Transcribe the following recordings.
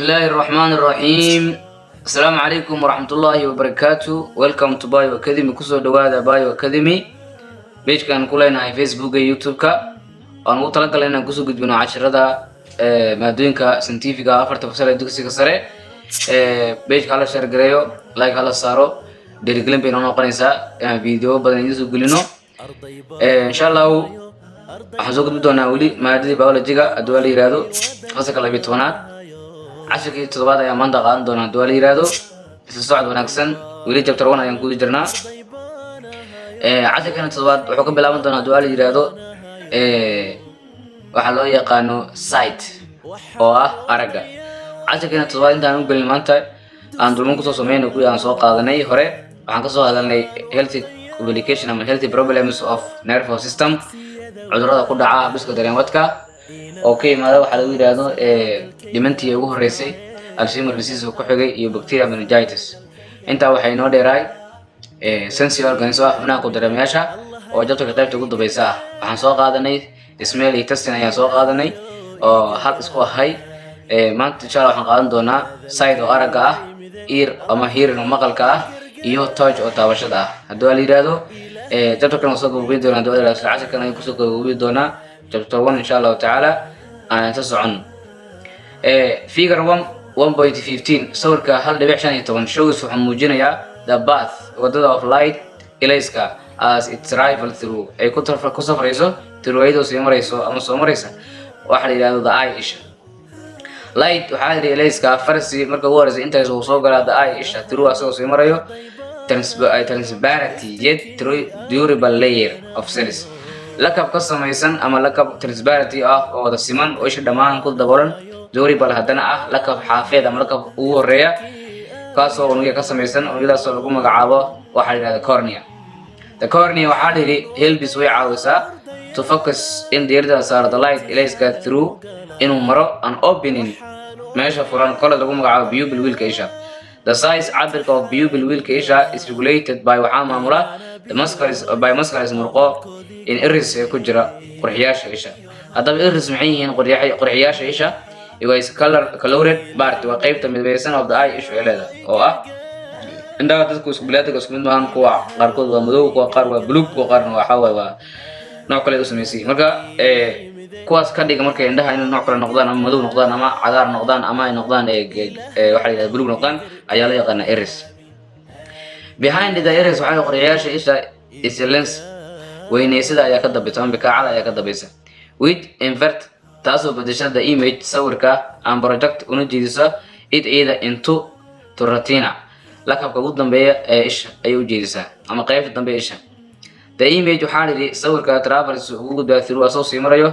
الله الرحمن الرحيم. السلام عليكم ورحمة الله وبركاته. Welcome to Bio Academy. kusoo dhawaada Bio Academy. Page-kan ku leenahay Facebook iyo YouTube-ka. Aan ugu talagalay inaan kusoo gudbino casharada maadooyinka scientific-ga afarta fasal ee dugsiga sare. Page-ka la share gareeyo, like hala saaro. Dhiirigelin bay noo noqonaysaa inaan video badan idin soo gelino. Insha Allah waxaan soo gudbi doonaa weli maadada biology-ga haddii la yiraahdo fasalka 12aad. عشرة تضباط يا منطقة عندنا دول يرادو الصعد ونكسن ولي chapter 1 ayaan ku jirnaa عشرة كانت تضباط wuxuu ka bilaaban doonaa dول yiraahdo waxa loo yaqaano sight oo ah araga عشرة كانت تضباط intaan u galin maanta aan dulman ku soo sameeyno kuwii aan soo qaadanay hore waxaan ka soo hadalnay healthy communication ama healthy problems of nervous system cudurrada ku dhaca habdhiska dareenwadka okay maada waxa lagu yiraahdo dhimantii ugu horeysay Alzheimer disease oo ku xigay iyo bacterial meningitis inta waxay noo dheeray sensory organs xubnaha ku dareemayaasha oo jabta qaybta ugu dambaysa waxaan soo qaadanay smell iyo tasting ayaan soo qaadanay oo hal isku ahay maanta insha Allah waxaan qaadan doonaa sight oo araga ah ear ama hearing oo maqalka ah iyo touch oo taabashada ah haddii la yiraahdo jabta kan soo gudbin doonaa dawladda casharka kan ay ku soo gudbin doonaa chapter 1 insha Allah ta'ala aan tasocon figure 1.15 sawirka 1.15 shows wuxuu muujinayaa the path wadada of light ilayska as it travels through ay ku safrayso tirooyada soo marayso ama soo maraysa waxa la yiraahdo the eye isha light waxa la yiraahdaa ilayska farsi marka uu horeeyay inta uu soo galaa the eye isha tiroo asoo soo marayo transparency yet durable layer of cells lakab ka samaysan ama lakab transparency ah oo wada siman oo isha dhamaan ku daboolan durable haddana ah lakab xaafeed ama lakab ugu horeeya kaas oo unuga ka samaysan unugyadaas oo lagu magacaabo waxa la yiraahdaa cornea the cornea waxa la yiraahdaa helps way caawisaa to focus in the area of the light ilayska through inuu maro an opening meesha furan kala lagu magacaabo pupil wheel-ka isha the size cabirka of pupil wheel-ka isha is regulated by waxa maamula the muscles murqo in iris ku jira qurxiyaasha isha hadaba iris maxay yihiin qurxiyaasha isha iyaga is colored part waa qaybta midbaysan of the eye isha leeda oo ah indhaha dadku isku bilaadka isku mid maahan kuwa qaarkood waa madow kuwa qaar waa blue kuwa qaarna waxa waa nooc kale u sameeyay marka kuwaas ka dhiga markay indhaha in nooc kale noqdaan ama madow noqdaan ama cagaar noqdaan ama ay noqdaan waxa la yiraahdaa blue noqdaan ayaa la yaqaan iris behind the iris waxa qurxiyaasha isha is a lens weyneysada ayaa ka dambaysa ama bikaacada ayaa ka dambaysa with invert taasoo bedesha the image sawirka aan project una jeedisa ida into to retina lakabka ugu dambeeya ee isha ay u jeedisaa ama qaybta dambe isha the image waxa la yiri sawirka travels ugu gudbaa through asoo sii marayo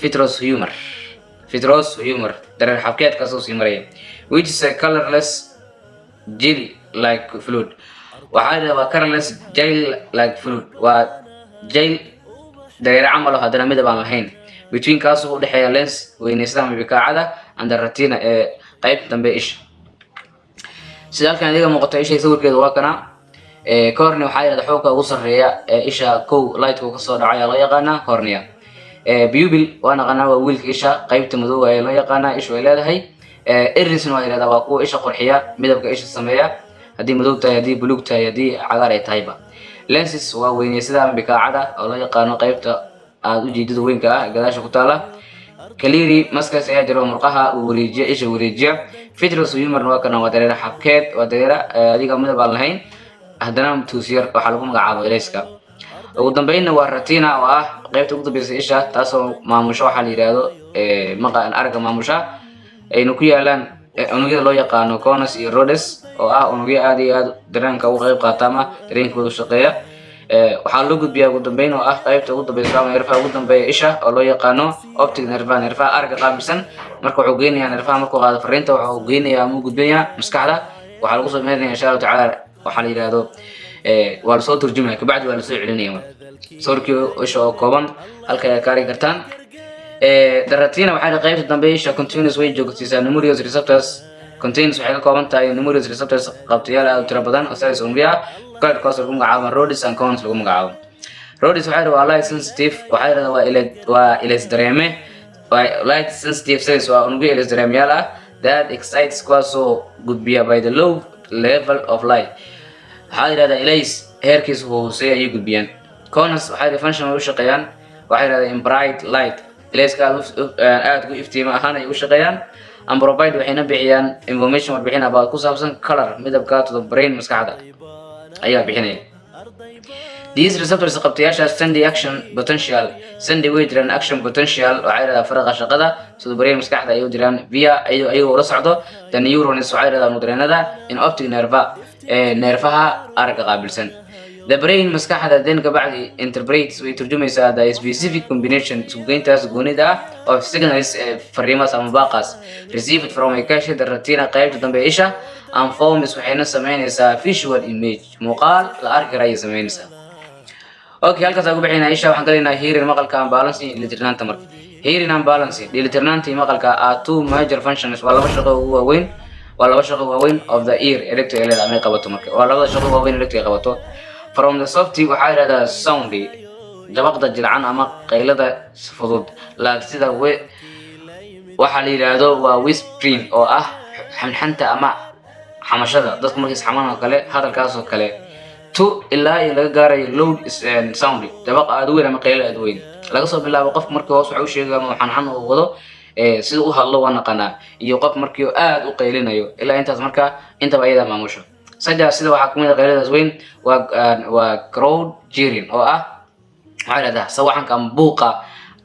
vitreous humor dareer xabkeedka asoo sii maraya which is a colorless jelly like fluid waxa la waa colorless jelly like fluid waa jail dareer camal oo hadana midab aan lahayn between kaas oo u dhaxeeya lens weyneysada ama bikaacada and the retina ee qaybta dambe isha sida halkan idiga muuqato isha sawirkeeda waa kana cornea waxa yiraahdaa xooga ugu sareeya ee isha kow light-ku ka soo dhacay loo yaqaan cornea pupil waa naqana waa wiilka isha qaybta madow ee loo yaqaan isha ay leedahay iris waa yiraahdaa waa kuwa isha qurxiya midabka isha sameeya hadii madow tahay hadii buluug tahay hadii cagaar ay tahayba lenses waa weyneysada ama bikaacada oo loo yaqaan qaybta aad u jeedida weynka ah gadaasha ku taala cleary muscles ayaa jiro murqaha uu wareejiyo isha wareejiya vitreous humor waa kana waa dareere xabkeed waa dareere adiga midab aan lahayn haddana tuusiyar waxa lagu magacaabo ilayska ugu dambeynna waa retina oo ah qaybta ugu dambaysa isha taasoo maamusho waxa la yiraahdo maqaan araga maamusha aynu ku yaalaan unugyada loo yaqaan cones iyo rhodes oo ah unugyo aad iyo aad dareenka uga qayb qaata ama dareenkooda shaqeeya waxaa loo gudbiyaa ugu dambeyn oo ah qaybta ugu dambaysa ama nerfaha ugu dambeeya isha oo loo yaqaano optic nervaha aragga qaabilsan marka wuxuu geynayaa nerfaha markuu qaado fariinta wuxuu geynayaa ama gudbinayaa maskaxda waxaa lagu soo meerinayaa insha Allah ta'ala waxa la yiraahdo waa la soo turjumaa kabacdi waa la soo celinayaa sawirkii isha oo kooban halka ay kaari kartaan daratina waxa la qaybta dambe isha continuous way joogtiisa numerous receptors contains waxay ka kooban tahay numerous receptors qabtayaal aad u tiro badan oo saas unbiya qaar kaas lagu magacaabo rhodes and cones lagu magacaabo rhodes waxa waa light sensitive waxa waa ilis dareeme waa light sensitive cells waa unugyo ilis dareemayaal ah that excites kuwaasoo gudbiya by the low level of light. waxaa yidhahdaa ilays heerkiisa hooseeya ayay gudbiyaan. Corners waxay function u shaqeeyaan waxay yidhahdaa in bright light ilayska aad u iftiima ahaan ay u shaqeeyaan. And provide waxayna bixiyaan information warbixin about ku saabsan color midabka to the brain maskaxda ayaa bixinaya. These receptors qabtayaashaas send the action potential send way diraan action potential waxay yidhahdaa faraqa shaqada to the brain maskaxda ayuu diraan via ayagoo la socdo the neurons waxay yidhahdaa mudreenada in optic nerve neerfaha aragga qaabilsan. The brain maskaxda then kabacdi interprets way turjumaysaa the specific combination iskugeyntaas goonida of signals fariimaas ama baaqaas received from a cache the retina qaybta dambe isha and forms waxayna sameynaysaa visual image muuqaal la arki kara ayay sameynaysaa. Okay, halkaas ugu bixinaa isha waxaan galaynaa hearing maqalka and balance dheelitirnaanta marka. Hearing and balance dheelitirnaanta maqalka are two major functions waa laba shaqo ugu waaweyn of the ear electric leeda ama qabato marka waa labada shaqo waaweyn electric qabato. From the softy waxaa yidhahdaa soundy jabaqda jilcan ama qaylada fudud laakiin sida waxaa la yidhaahdo waa whispering oo ah xamxanta ama xamashada dadka markiis xamaan oo kale hadalkaas oo kale to ilaa laga gaarayo loud sound jabaq aad u weyn ama qaylo aad u weyn laga soo bilaabo qof markii hoos waxa uu sheegay ama xanxan uu wado sida u hadlo waa naqanaa iyo qof markii aad u qaylinayo ilaa intaas marka intaba ayada maamusho. Sida waxaa kumid ah qayladaas weyn waa crowd cheering oo ah waxaa yidhahdaa sawaxanka ama buuqa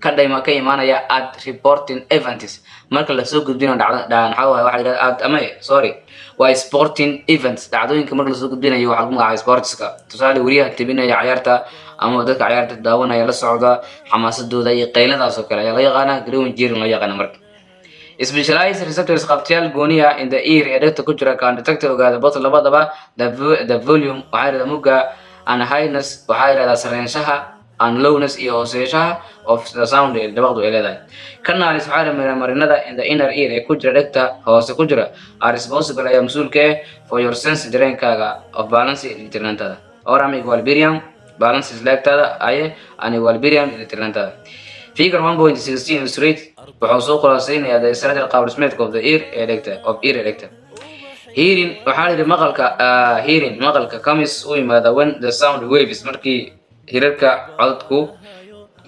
ka imaanaya at reporting events marka lasoo gudbinayo waxaa yidhahdaa waa sporting events dhacdooyinka marka lasoo gudbinayo waxaa lagu magacaabaa sportska. Tusaale wariyaha tebinaya ciyaarta ama dadka ciyaarta daawanaya la socda xamaasadooda iyo qayladaas oo kale ayaa la yaqaanaa crowd cheering loo yaqaana marka. Specialized receptors qabtayaal gooniya in the ear ee dhegta ku jira can detect ogaada both labadaba the volume waxaa yidhahdaa mugga and highness waxaa yidhahdaa sareynshaha and lowness iyo hooseyshaha of the sound ee dabaqdu ay leedahay. Canals waxaa yidhahdaa marinada in the inner ear ee ku jira dhegta hoose ku jira are responsible ayaa mas'uulka ah for your sense dareenkaaga of balance iyo dheelitirnaantaada or ama equilibrium balance isleegtaada aye and equilibrium dheelitirnaantaada. Figure 1.16 illustrate wuxuu soo khulaasaynayaa the structural qaab dhismeedka of the ear ee dhegta. Hearing waxaa yidhi maqalka comes u yimaada when the sound waves markii hirarka codadku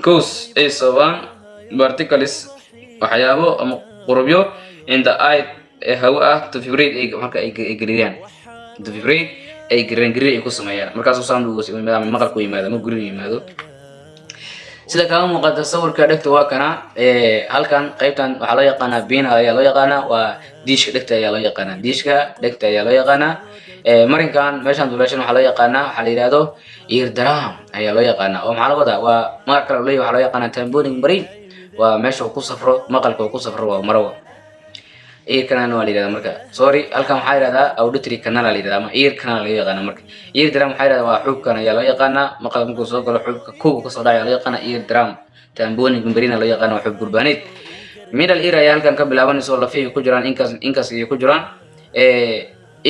goes ay sababaan particles waxyaabo ama qurubyo in the eye ee hawo ah to vibrate marka ay gariiraan ay gariir ku sameeyaan markaasuu sound uu yimaado maqalku yimaado ama guriga yimaado. sida kama muuqata sawirka dhegta waa kana halkan qaybtan waxaa loo yaqaanaa bean ayaa loo yaqaanaa waa diishka dhegta ayaa loo yaqaanaa marinkan meeshan duleeshan waxaa loo yaqaanaa waxaa la yiraahdo ear drum ayaa loo yaqaanaa oo maxaa laga wadaa waa magac kale oo leeyahay waxaa loo yaqaanaa tambourine brain waa meesha uu ku safro maqalka uu ku safro waa marawa ear canal waa la yiraahdaa marka halkan waxaa yiraahdaa auditory canal la yiraahdaa ama ear canal la yaqaanaa marka ear drum waxaa yiraahdaa waa xubkan ayaa loo yaqaanaa maqalka markuu soo galo xubka kuwa ka soo dhacaya loo yaqaanaa ear drum tambourine brain loo yaqaanaa xub gurbaaneed. Middle ear ayaa halkan ka bilaabanaysa oo lafihi ku jiraan inkas iyo ku jiraan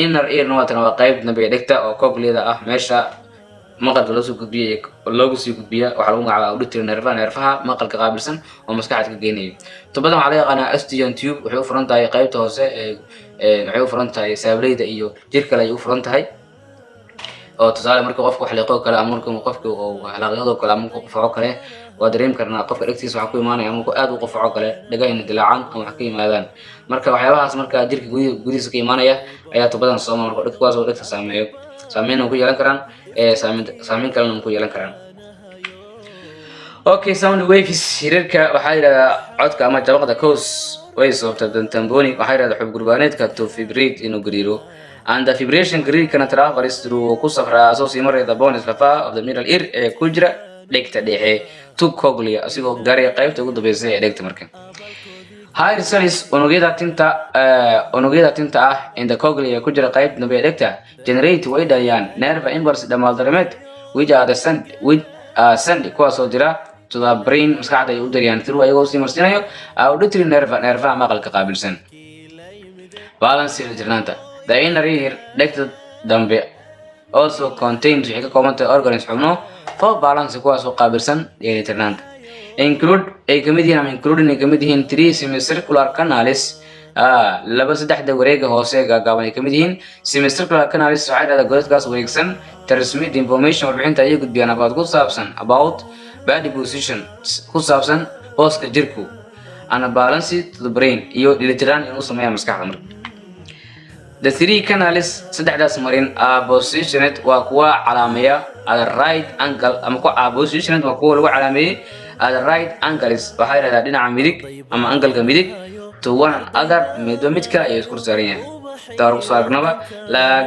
inner ear waa qayb dambe dhegta oo cochlea ah meesha maqalka loo soo gudbiyo loogu sii gudbiya waxaa lagu magacaabaa auditory nervaha maqalka qaabilsan oo maskaxda ka geynayo. Tubadan waxaa la yaqaanaa ostium tube waxay u furan tahay qaybta hoose waxay u furan tahay saableyda iyo jirka ay u furan tahay oo tusaale marka qofku wax liqo kale ama marka qofku uu halaaqyado kale ama qufaco kale waa dareemi karnaa qofka dhegtiisa waxa ku imaanaya ama aad u qufaco kale dhagayna dilaacan ama wax ka yimaadaan marka waxyaabahaas marka jirka gudihiisa ka imaanaya ayaa tubadan soo marka dhegta kuwaas oo dhegta saameyn ku yeelan karaan saameyn kalena ku yeelan karaan. Okay, sound waves hirarka waxaa yiraahdaa codka ama jabaqda cause waves of the tambourine waxaa yiraahdaa xub gurbaaneedka to vibrate inuu gariiro and the vibration gariir kana travels through ku safraa soo sii maraya the bones lafaha of the middle ear ee ku jira dhegta dhexe to cochlea asigoo gaaraya qaybta ugu dambaysa ee dhegta marka. Hair cells unugyada tinta ah in the cochlea ku jira qaybta dambe ee dhegta generate way dhaliyaan nerve impulse dhamaal dareemeed which are send kuwaasoo dira to the brain maskaxda ay u dariyaan through ayagoo sii marsinayo auditory nervaha maqalka qaabilsan. Balance dheelitirnaanta the inner ear dhegta dambe also contains waxay ka kooban tahay organs xubno for balance kuwaasoo qaabilsan dheelitirnaanta including ay kamid yihiin three semicircular canals laba saddexda wareega hoose gaagaaban ay kamid yihiin semicircular canals waxay yidhahdaa godadkaas wareegsan transmit information warbixinta ayay gudbiyaan about ku saabsan about body position ku saabsan booska jirku and balance to the brain iyo dheelitiraan inuu sameeyaa maskaxda marka the three canals saddexdaas marin are positioned waa kuwa calaameeya at the right angle ama ku positioned waa kuwa lagu calaameeyay at the right angles waxay yidhahdaa dhinaca midig ama angalka midig to one another midba mid kale ayay isku saaran yahay taar ku saarnaba lag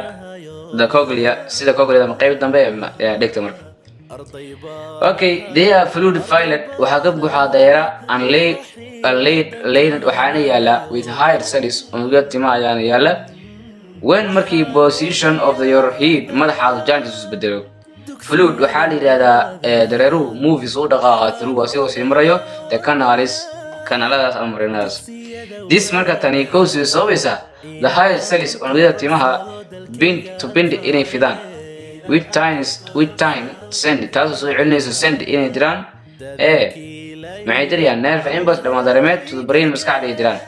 the cochlea sida cochlea ama qayb dambe ee dhegta marka okay they are fluid filed waxa ka buuxa dareera and laid waxaana yaala with higher cells unugya tima ayaana yaala when markii position of your head madaxaadu changes isbedelo fluid waxaa la yiraahdaa dareeruhu movies u dhaqaaqa through asoo sii marayo the canals kanaaladaas ama marinadaas this marka tani causes sababisa the higher cells unugyada timaha bend inay fidaan with time send taasoo soo celinayso send inay diraan maxay dirayaan nerve impulse dhamaadaremeed to the brain maskaxda ay diraan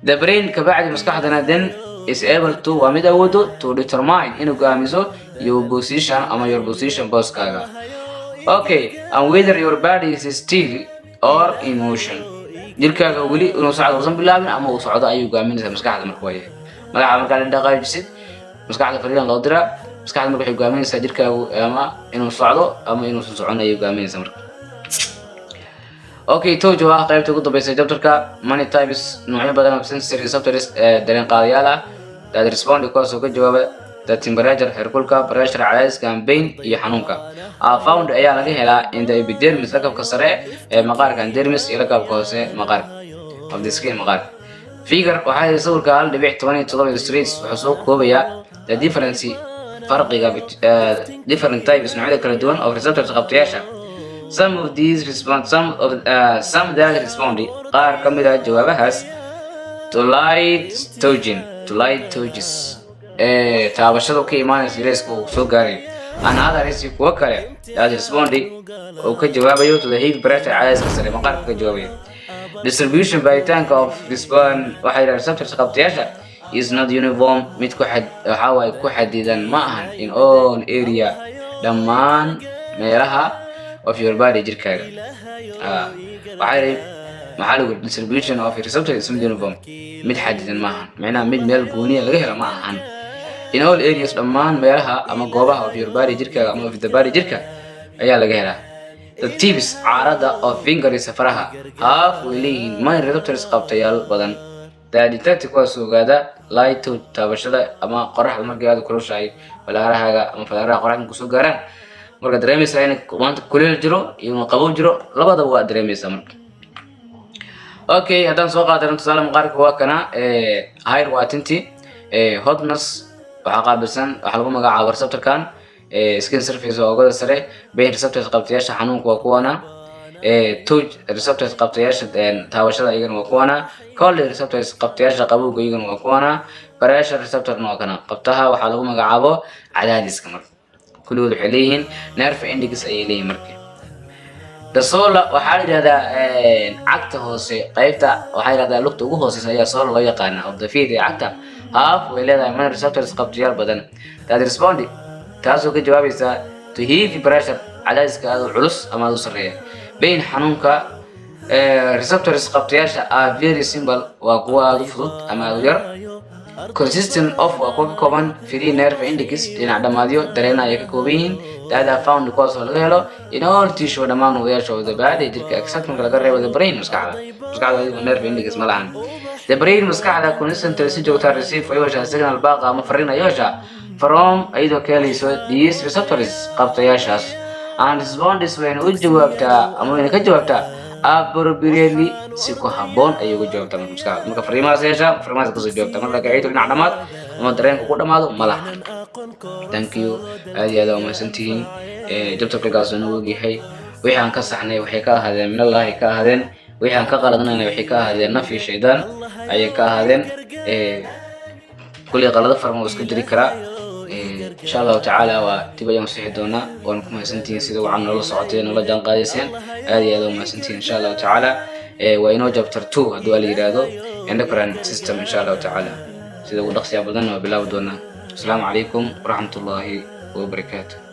the brain kabacdi maskaxdana then is able to waa mid awoodo to determine inuu go'aamiso your position booskaaga okay and whether your body is still or in motion jirkaaga weli inuu socdo uusan bilaabin ama uu socdo ayuu go'aaminaysaa maskaxda marka waaye magaca marka la dhaqaajisid maskaxda fariin loo diraa maskaxda marka waxay go'aaminaysaa jirkaagu ama inuu socdo ama inuu socon ayuu go'aaminaysaa marka okay tojo waa qaybta ugu dambeysay chapterka many types noocyo badan oo sensory receptors dareen qaadayaal ah that respond kuwaas oo ka jawaaba the temperature heerkulka pressure cadaadiska pain iyo xanuunka found ayaa laga helaa in the epidermis lakabka sare ee maqaarka dermis iyo lakabka hoose maqaarka of the skin maqaarka figure waxaa sawirka 1.17 illustrates wuxuu soo koobayaa the difference farqiga different types noocyada kala duwan of receptors qabtayaasha some of these respond some that respond qaar kamid ah jawaabahaas to light touches taabashada ka imaanaysa ileysku soo gaaray and others kuwa kale that respond oo ka jawaabayo to the heat pressure cadaadiska sare maqaarka ka jawaabayo distribution baaritaanka of respond waxay receptors qabtayaasha is not uniform mid waxa way ku xadidan ma ahan in all area dhammaan meelaha of your body jirkaaga maxaa lagu distribution of receptors is not uniform mid xadidan ma ahan macnaha mid meel gooniya laga helo ma ahan in all areas dhammaan meelaha ama goobaha of your body jirkaaga ama of the body jirka ayaa laga helaa the tips caarada of fingers faraha half way leeyihiin many receptors qabtayaal badan detect kuwaas ogaada light taabashada ama qoraxda markay aad kulushahay falaarahaaga ama falaaraha qoraxda ku soo gaaraan marka dareemaysaa in maanta kuleel jiro iyo qabow jiro labadaba waa dareemaysaa marka okay haddaan soo qaadano tusaale maqaarka waa kana higher waa tinti hotness waxaa qaabilsan waxaa lagu magacaabo receptorkan skin surface waa oogada sare pain receptors qabtayaasha xanuunka waa kuwana touch receptors qabtayaasha taabashada iyagana waa kuwana cold receptors qabtayaasha qabowga iyagana waa kuwana pressure receptorna waa kana qabtaha waxaa lagu magacaabo cadaadiska marka kulligood waxay leeyihiin nerve index ayay leeyihiin marka the solar waxaa la yidhahdaa cagta hoose qaybta waxaa la yidhahdaa lugta ugu hooseysa ayaa solar loo yaqaana of the feet ee cagta half way leedahay many receptors qabtayaal badan that respond taasoo ka jawaabaysa to heavy pressure cadaadiska aad u culus ama aad u sarreeya pain xanuunka receptors qabtayaasha are very simple waa kuwa aad u fudud ama aad u yar consistent of waa kuwa ka kooban free nerve index dhinac dhamaadyo dareena ay ka kooban yihiin that are found kuwaas oo laga helo in all tissue dhammaan wadayaasha of the body jirka except marka laga reebo the brain maskaxda nerve index ma lahan the brain maskaxda constantly si joogta receive ayosha signal baaqa ama fariin ayosha from ayadoo ka helayso these receptors qabtayaashaas and responds when u jawaabtaa ama when ka jawaabtaa appropriately si ku habboon ayay uga jawaabtaa maskaxda marka fariimahaas yeesha fariimahaas kasoo jawaabtaa marka gaciidu dhinac dhamaad ama dareenka ku dhamaado ma lahan thank you aad iyo aad umahadsantihiin jabtarkagaas inuu ogyahay wixii aan ka saxnay waxay ka ahaadeen minallahi ka ahaadeen wixii aan ka qaladnayna waxay ka ahaadeen naf iyo shaydaan ayay ka ahaadeen kulli qalado farmo iska jiri karaa insha Allah ta'ala waa dib ayaan sixi doonaa waan ku mahadsantihiin sida wacan nala socoteen nala jaan qaadayeen aad iyo aad umahadsantihiin insha Allah ta'ala waa inoo chapter 2 haduu la yiraahdo endocrine system insha Allah ta'ala sida uu dhaqsiya badan oo bilaaw doona. Assalamu alaykum wa rahmatullahi wa barakatuh.